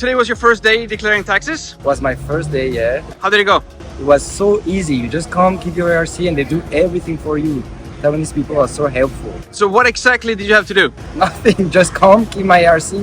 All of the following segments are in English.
today was your first day declaring taxes? Was my first day, yeah. How did it go? It was so easy. You just come, keep your ARC, and they do everything for you. Taiwanese people are so helpful. So what exactly did you have to do? Nothing, just come, keep my ARC,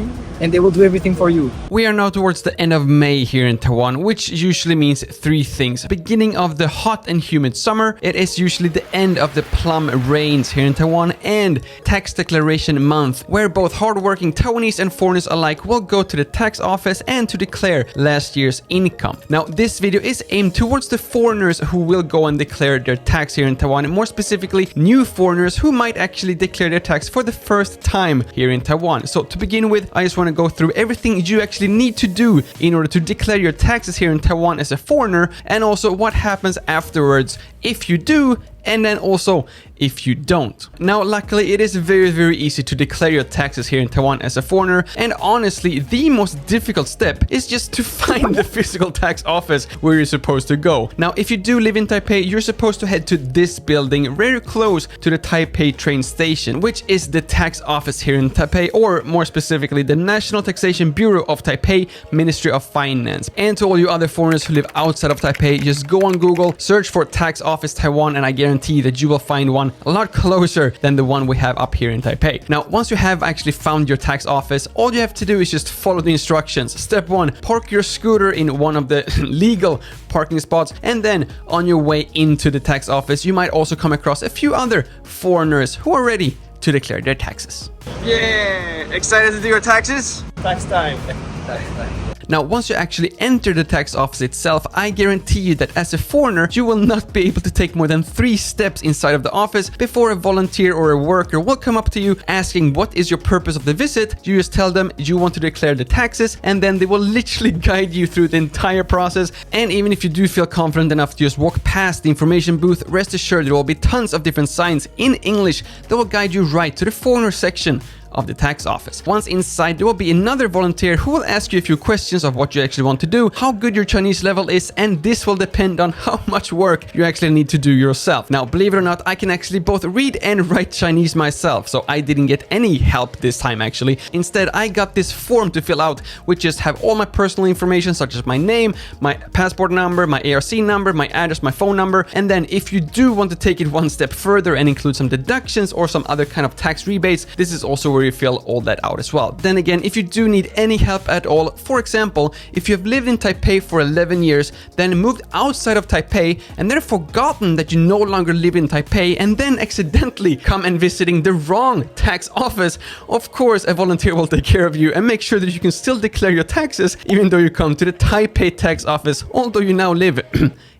and they will do everything for you. We are now towards the end of May here in Taiwan, which usually means three things. Beginning of the hot and humid summer, it is usually the end of the plum rains here in Taiwan, and tax declaration month, where both hardworking Taiwanese and foreigners alike will go to the tax office and to declare last year's income. Now, this video is aimed towards the foreigners who will go and declare their tax here in Taiwan, and more specifically, new foreigners who might actually declare their tax for the first time here in Taiwan. So to begin with, I just want to go through everything you actually need to do in order to declare your taxes here in Taiwan as a foreigner, and also what happens afterwards if you do, and then also if you don't. Now, luckily, it is very easy to declare your taxes here in Taiwan as a foreigner, and honestly, the most difficult step is just to find the physical tax office where you're supposed to go. Now, if you do live in Taipei, you're supposed to head to this building very close to the Taipei train station, which is the tax office here in Taipei, or more specifically, the National Taxation Bureau of Taipei, Ministry of Finance. And to all you other foreigners who live outside of Taipei, just go on Google, search for Tax Office Taiwan, and I guarantee that you will find one a lot closer than the one we have up here in Taipei. Now, once you have actually found your tax office, all you have to do is just follow the instructions. Step 1, park your scooter in one of the legal parking spots, and then on your way into the tax office, you might also come across a few other foreigners who are ready to declare their taxes. Yeah, excited to do your taxes? Tax time. Tax time. Now, once you actually enter the tax office itself, I guarantee you that as a foreigner, you will not be able to take more than 3 steps inside of the office before a volunteer or a worker will come up to you asking what is your purpose of the visit. You just tell them you want to declare the taxes, and then they will literally guide you through the entire process. And even if you do feel confident enough to just walk past the information booth, rest assured there will be tons of different signs in English that will guide you right to the foreigner section of the tax office. Once inside, there will be another volunteer who will ask you a few questions of what you actually want to do, how good your Chinese level is, and this will depend on how much work you actually need to do yourself. Now, believe it or not, I can actually both read and write Chinese myself, so I didn't get any help this time actually. Instead, I got this form to fill out, which just have all my personal information such as my name, my passport number, my ARC number, my address, my phone number, and then if you do want to take it one step further and include some deductions or some other kind of tax rebates, this is also where you fill all that out as well. Then again, if you do need any help at all, for example, if you have lived in Taipei for 11 years, then moved outside of Taipei, and then forgotten that you no longer live in Taipei, and then accidentally come and visiting the wrong tax office, of course, a volunteer will take care of you and make sure that you can still declare your taxes even though you come to the Taipei tax office, although you now live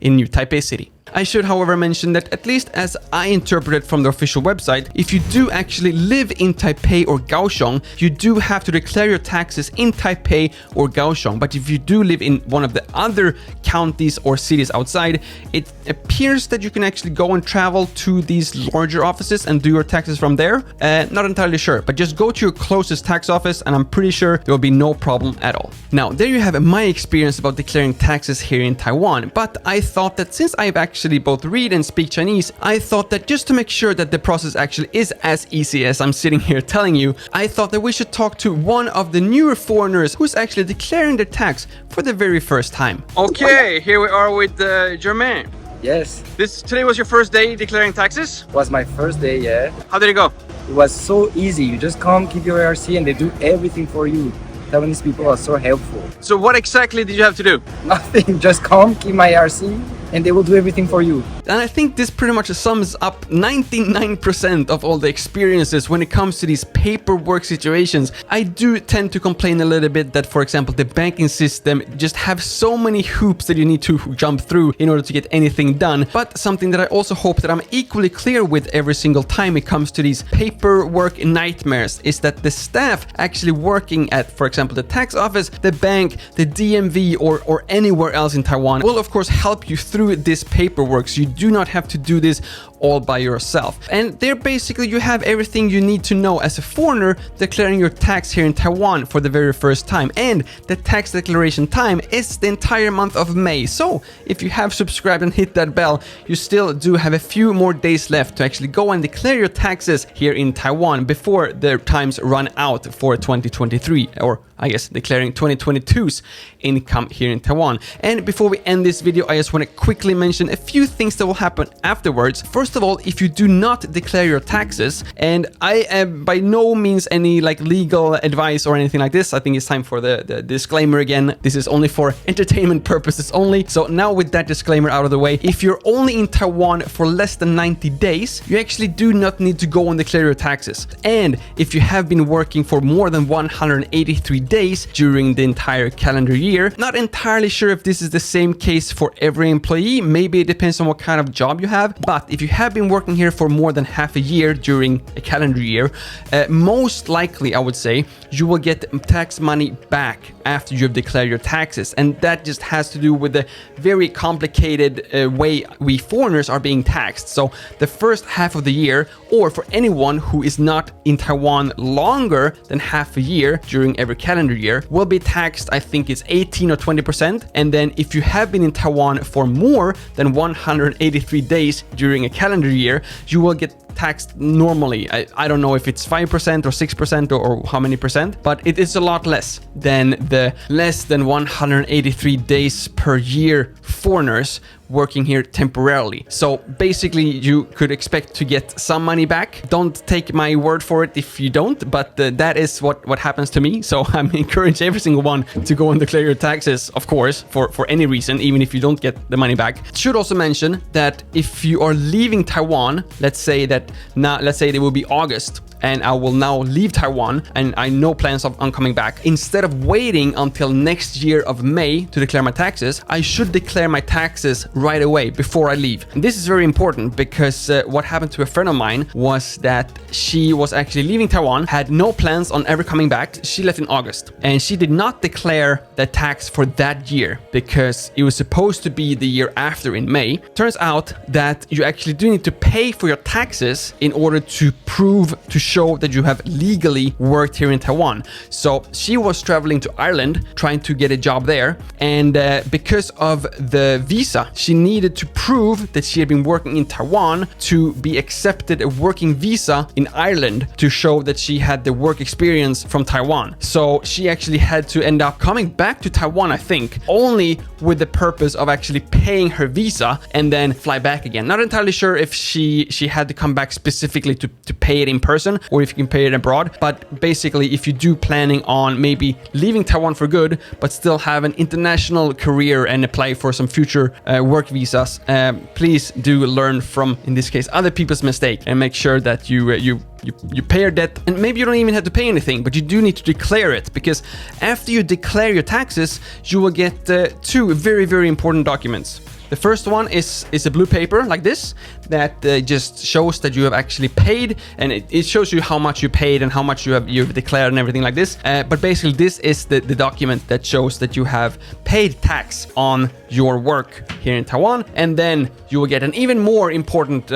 in New Taipei City. I should, however, mention that at least as I interpret it from the official website, if you do actually live in Taipei or Kaohsiung, you do have to declare your taxes in Taipei or Kaohsiung. But if you do live in one of the other counties or cities outside, it appears that you can actually go and travel to these larger offices and do your taxes from there. Not entirely sure, but just go to your closest tax office and I'm pretty sure there will be no problem at all. Now, there you have my experience about declaring taxes here in Taiwan, but I thought that since I've actually both read and speak Chinese, I thought that just to make sure that the process actually is as easy as I'm sitting here telling you, I thought that we should talk to one of the newer foreigners who's actually declaring their tax for the very first time. Okay, here we are with Germain. Yes. Today was your first day declaring taxes? Was my first day, yeah. How did it go? It was so easy. You just come, keep your ARC, and they do everything for you. Taiwanese people are so helpful. So what exactly did you have to do? Nothing, just come, keep my ARC, and they will do everything for you. And I think this pretty much sums up 99% of all the experiences when it comes to these paperwork situations. I do tend to complain a little bit that, for example, the banking system just have so many hoops that you need to jump through in order to get anything done. But something that I also hope that I'm equally clear with every single time it comes to these paperwork nightmares is that the staff actually working at, for example, the tax office, the bank, the DMV, or anywhere else in Taiwan will of course help you through this paperwork, so you do not have to do this all by yourself. And there basically you have everything you need to know as a foreigner declaring your tax here in Taiwan for the very first time. And the tax declaration time is the entire month of May. So if you have subscribed and hit that bell, you still do have a few more days left to actually go and declare your taxes here in Taiwan before their times run out for 2023, or I guess, declaring 2022's income here in Taiwan. And before we end this video, I just want to quickly mention a few things that will happen afterwards. First of all, if you do not declare your taxes, and I am by no means any like legal advice or anything like this. I think it's time for the disclaimer again. This is only for entertainment purposes only. So now with that disclaimer out of the way, if you're only in Taiwan for less than 90 days, you actually do not need to go and declare your taxes. And if you have been working for more than 183 days during the entire calendar year, not entirely sure if this is the same case for every employee. Maybe it depends on what kind of job you have. But if you have been working here for more than half a year during a calendar year, most likely I would say you will get tax money back after you've declared your taxes. And that just has to do with the very complicated way we foreigners are being taxed. So the first half of the year, or for anyone who is not in Taiwan longer than half a year during every calendar year, will be taxed, I think it's 18 or 20%. And then if you have been in Taiwan for more than 183 days during a calendar year, you will get taxed normally. I don't know if it's 5% or 6% or how many percent, but it is a lot less than the less than 183 days per year foreigners working here temporarily. So basically you could expect to get some money back. Don't take my word for it if you don't, but that is what happens to me. So I'm encourage every single one to go and declare your taxes, of course, for any reason, even if you don't get the money back. Should also mention that if you are leaving Taiwan, let's say it will be August, and I will now leave Taiwan and I no plans on coming back. Instead of waiting until next year of May to declare my taxes, I should declare my taxes right away before I leave. And this is very important because what happened to a friend of mine was that she was actually leaving Taiwan, had no plans on ever coming back. She left in August and she did not declare the tax for that year because it was supposed to be the year after in May. Turns out that you actually do need to pay for your taxes in order to prove, to show that you have legally worked here in Taiwan. So she was traveling to Ireland trying to get a job there, and because of the visa, she needed to prove that she had been working in Taiwan to be accepted a working visa in Ireland to show that she had the work experience from Taiwan. So she actually had to end up coming back to Taiwan, I think, only with the purpose of actually paying her visa and then fly back again. Not entirely sure if she had to come back specifically to pay it in person or if you can pay it abroad. But basically, if you do planning on maybe leaving Taiwan for good, but still have an international career and apply for some future work visas, please do learn from, in this case, other people's mistake and make sure that you pay your debt. And maybe you don't even have to pay anything, but you do need to declare it, because after you declare your taxes, you will get two very, very important documents. The first one is a blue paper like this that just shows that you have actually paid, and it shows you how much you paid and how much you've declared and everything like this. But basically, this is the document that shows that you have paid tax on your work here in Taiwan. And then you will get an even more important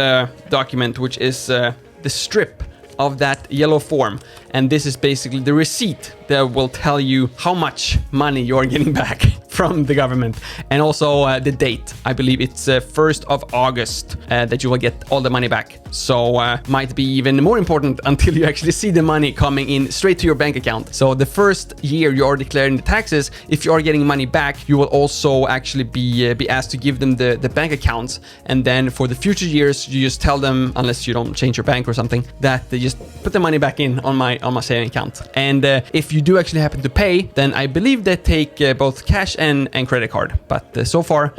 document, which is the strip of that yellow form. And this is basically the receipt that will tell you how much money you're getting back from the government, and also the date. I believe it's 1st of August that you will get all the money back. So might be even more important until you actually see the money coming in straight to your bank account. So the first year you are declaring the taxes, if you are getting money back, you will also actually be asked to give them the bank accounts. And then for the future years, you just tell them, unless you don't change your bank or something, that they just put the money back in on my saving account. And if you do actually happen to pay, then I believe they take both cash and credit card. But so far,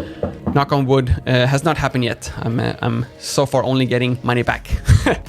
knock on wood, has not happened yet. I'm so far only getting money back.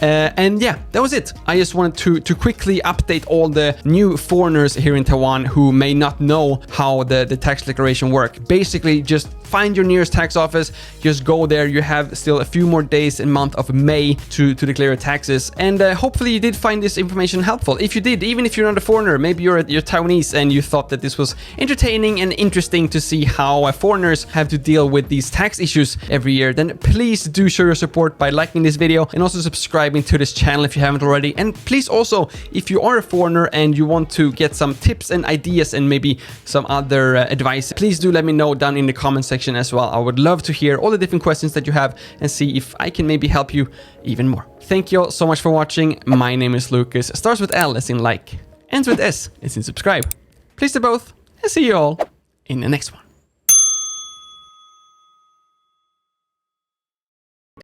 And yeah, that was it. I just wanted to quickly update all the new foreigners here in Taiwan who may not know how the tax declaration work. Basically, just find your nearest tax office, just go there. You have still a few more days in month of May to declare your taxes. And hopefully you did find this information helpful. If you did, even if you're not a foreigner, maybe you're Taiwanese and you thought that this was entertaining and interesting to see how foreigners have to deal with these tax issues every year, then please do show your support by liking this video and also subscribing to this channel if you haven't already. And please also, if you are a foreigner and you want to get some tips and ideas and maybe some other advice, please do let me know down in the comment section as well. I would love to hear all the different questions that you have and see if I can maybe help you even more. Thank you all so much for watching. My name is Lukas. Starts with L as in like, ends with S as in subscribe. Please do both, and see you all in the next one.